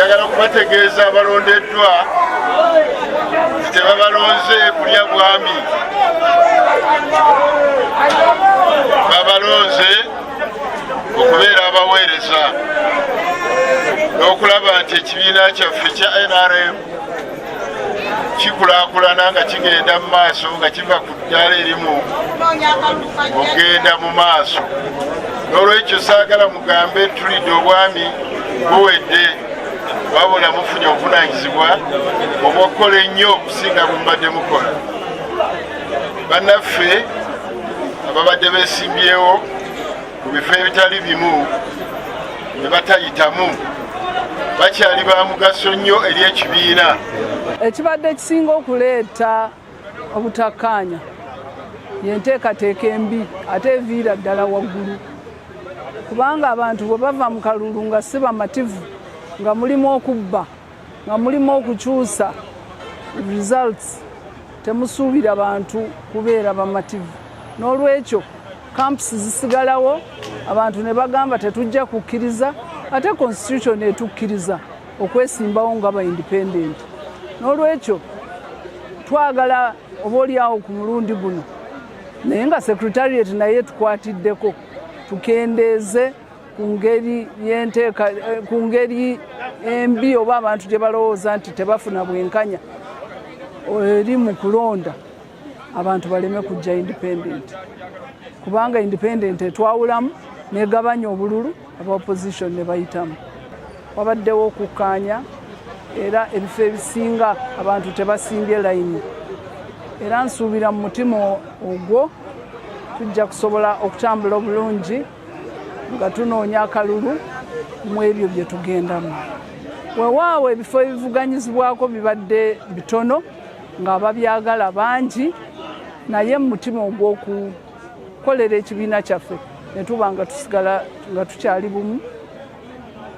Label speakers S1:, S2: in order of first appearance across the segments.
S1: njagala okubategeeza abalondeddwa tebabalonze kulya bwami, babalonze okubeera abaweereza n'okulaba nti ekibiina kyaffe kya NRM kikulaakulana nga kigenda mu maaso, nga kiva ku ddaala erimu okugenda mu maaso. N'olwekyo saagala mugambe tulidde obwami buwedde, wabula mufunye obuvunaanyizibwa obw'okukola ennyo okusinga bwe mubadde mukola. Bannaffe ababadde beesimbyewo ku bifo ebitali bimu ne batayitamu bakyali ba mugaso nnyo eri ekibiina.
S2: Ekibadde kisinga okuleeta obutakkaanya yenteekateeka embi ate eviira ddala waggulu, kubanga abantu bwe bava mu kalulu nga si bamativu, nga mulimu okubba, nga mulimu okukyusa results, temusuubira bantu kubeera bamativu. N'olwekyo campusi zisigalawo, abantu ne bagamba tetujja kukkiriza, ate constitution etukkiriza okwesimbawo nga ba independent. N'olwekyo twagala obaoliawo ku mulundi guno, naye nga secretariat naye tukwatiddeko tukendeeze ku ngeri embi oba abantu gye balowooza nti tebafuna bwenkanya eri mu kulonda, abantu baleme kujja independent, kubanga independent etwawulamu negabanya obululu, aba opposition ne bayitamu. Wabaddewo okukkaanya era ebifo ebisinga abantu tebasimbye layini, era nsuubira mu mutima ogwo tujja kusobola okutambula obulungi nga tunoonya akalulu mu ebyo bye tugendamu. Weewaawo ebifo ebivuganyizibwako bibadde bitono nga ababyagala bangi, naye mu mutima ogw'okukolera ekibiina kyaffe ne tuba nga tusigala nga tukyali bumu,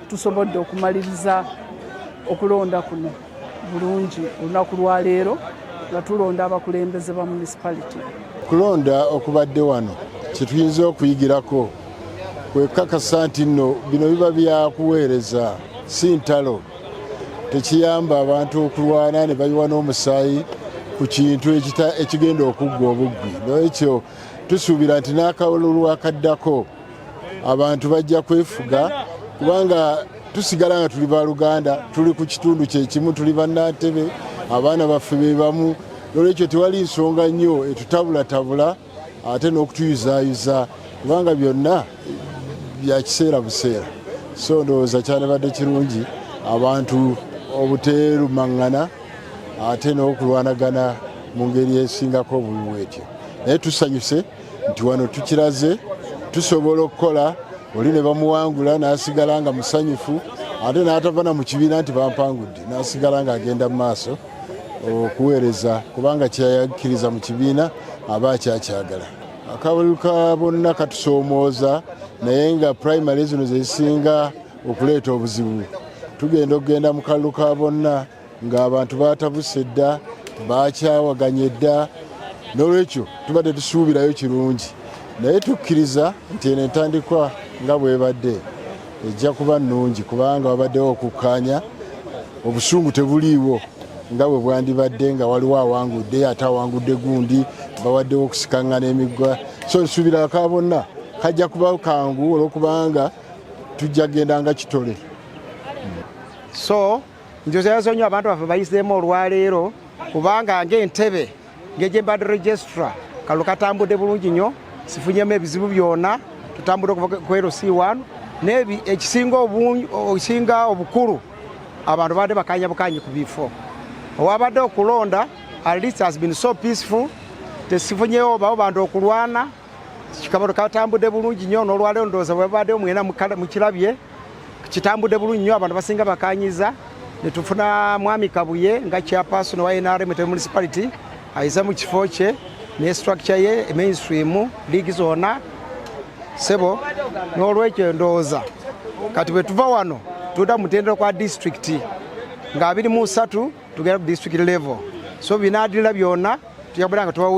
S2: tusobodde okumaliriza okulonda kuno bulungi olunaku lwa leero nga tulonda abakulembeze ba municipality.
S1: Kulonda okubadde wano kituyinza okuyigirako kwekakasa nti nno bino biba byakuweereza, si ntalo. Tekiyamba abantu okulwana ne bayiwa n'omusaayi ku kintu ekigenda okuggwa obugwi. N'ekyo tusuubira nti n'akalulu akaddako abantu bajja kwefuga, kubanga tusigala nga tuli baluganda, tuli ku kitundu kyekimu, tuli bannantebe, abaana baffe be bamu. N'olwekyo tewali nsonga nnyo etutabulatabula ate n'okutuyuzaayuza, kubanga byonna bya kiseera buseera. So ndowooza kyandibadde kirungi abantu obuteerumaŋŋana ate n'okulwanagana mu ngeri esingako obulwetyo. Naye tusanyuse nti wano tukiraze, tusobola okukola, oli ne bamuwangula n'asigala nga musanyufu, ate n'atava na mu kibiina nti bampangudde, n'asigala ng'agenda mu maaso okuweereza, kubanga kyayakkiriza mu kibiina aba akyakyagala. Akalulu ka bonna katusoomooza, naye nga primary zino zezisinga okuleeta obuzibu. Tugenda okugenda mu kalulu ka bonna ng'abantu batabuse dda, bakyawaganye dda, n'olwekyo tubadde tusuubirayo kirungi. Naye tukkiriza nti eno entandikwa nga bwebadde ejja kuba nnungi, kubanga wabaddewo okukkaanya, obusungu tebuliiwo nga bwe bwandibadde nga waliwo awangudde ate awangudde gundi, bawaddewo okusikaŋŋana emiggwa. So nsuubira ka bonna kajja kuba kangu olw'okubanga tujja kgenda nga kitole.
S3: So njozayazo nnyo abantu baffe bayiseemu olwaleero, kubanga ng'entebe ng'egye mbadde registra kalulu katambudde bulungi nnyo, sifunyemu ebizibu byonna, tutambudde okuva ku LC1 ekisinga obukulu abantu badde bakanya bukanyi ku bifo. Owabadde okulonda at least has been so peaceful, tesifunyewo bawo bantu okulwana, kikabado katambudde bulungi nnyo. N'olwaleero ndowooza bwe babadde mwena mukirabye kitambudde bulungi nnyo, abantu basinga bakanyiza. Ne tufuna Mwami Kabuye nga chairperson wa NRM municipality, ayiza mu kifo kye ne structure ye mainstream league zona sebo. N'olwekyo ndowooza kati bwe tuva wano tuda mutendero kwa district nga 23 tugera ku district level, so binaadira byonna tuyabulanga tubawe